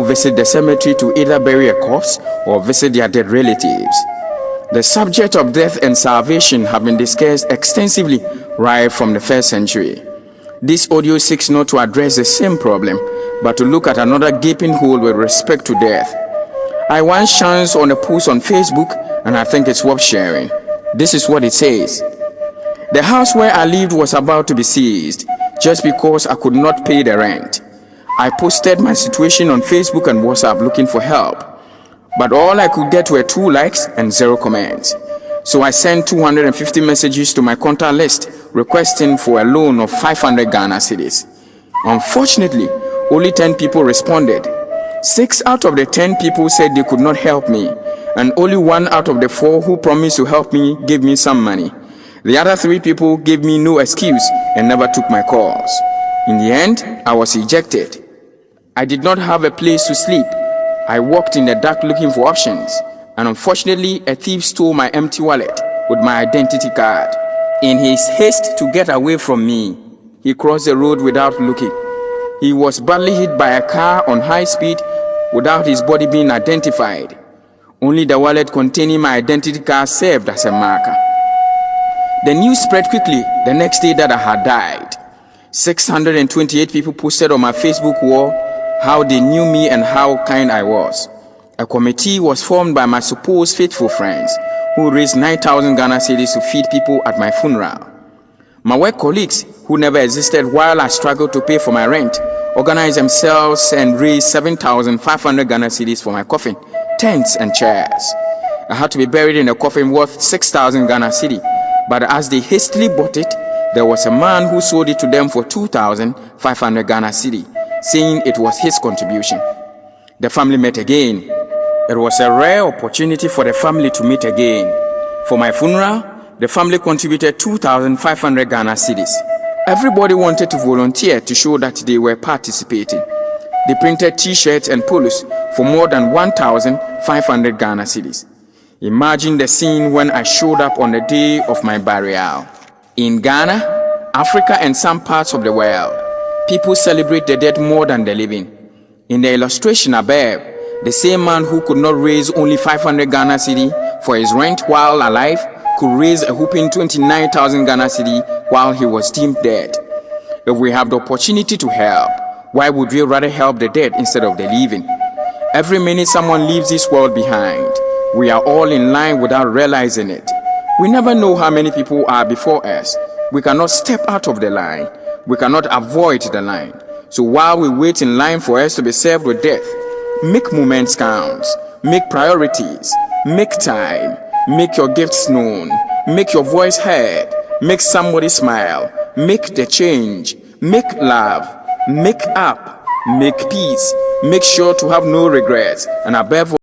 visit the cemetery to either bury a corpse or visit their dead relatives. The subject of death and salvation have been discussed extensively right from the first century. This audio seeks not to address the same problem, but to look at another gaping hole with respect to death. I once chanced on a post on Facebook, and I think it's worth sharing. This is what it says. The house where I lived was about to be seized just because I could not pay the rent. I posted my situation on Facebook and WhatsApp looking for help, but all I could get were 2 likes and 0 comments. So I sent 250 messages to my contact list requesting for a loan of 500 Ghana cedis. Unfortunately, only 10 people responded. 6 out of the 10 people said they could not help me, and only 1 out of the 4 who promised to help me gave me some money. The other 3 people gave me no excuse and never took my calls. In the end, I was ejected. I did not have a place to sleep. I walked in the dark looking for options, and unfortunately, a thief stole my empty wallet with my identity card. In his haste to get away from me, he crossed the road without looking. He was badly hit by a car on high speed without his body being identified. Only the wallet containing my identity card served as a marker. The news spread quickly the next day that I had died. 628 people posted on my Facebook wall how they knew me and how kind I was. A committee was formed by my supposed faithful friends who raised 9,000 Ghana cedis to feed people at my funeral. My work colleagues, who never existed while I struggled to pay for my rent, organized themselves and raised 7,500 Ghana cedis for my coffin, tents and chairs. I had to be buried in a coffin worth 6,000 Ghana cedi, but as they hastily bought it, there was a man who sold it to them for 2,500 Ghana cedi, saying it was his contribution. The family met again. It was a rare opportunity for the family to meet again. For my funeral, the family contributed 2,500 Ghana cedis. Everybody wanted to volunteer to show that they were participating. They printed t-shirts and polos for more than 1,500 Ghana cedis. Imagine the scene when I showed up on the day of my burial. In Ghana, Africa and some parts of the world, people celebrate the dead more than the living. In the illustration above, the same man who could not raise only 500 Ghana cedi for his rent while alive could raise a whopping 29,000 Ghana cedi while he was deemed dead. If we have the opportunity to help, why would we rather help the dead instead of the living? Every minute someone leaves this world behind, we are all in line without realizing it. We never know how many people are before us. We cannot step out of the line. We cannot avoid the line. So while we wait in line for us to be served with death, make moments count, make priorities, make time, make your gifts known, make your voice heard, make somebody smile, make the change, make love, make up, make peace, make sure to have no regrets, and above all,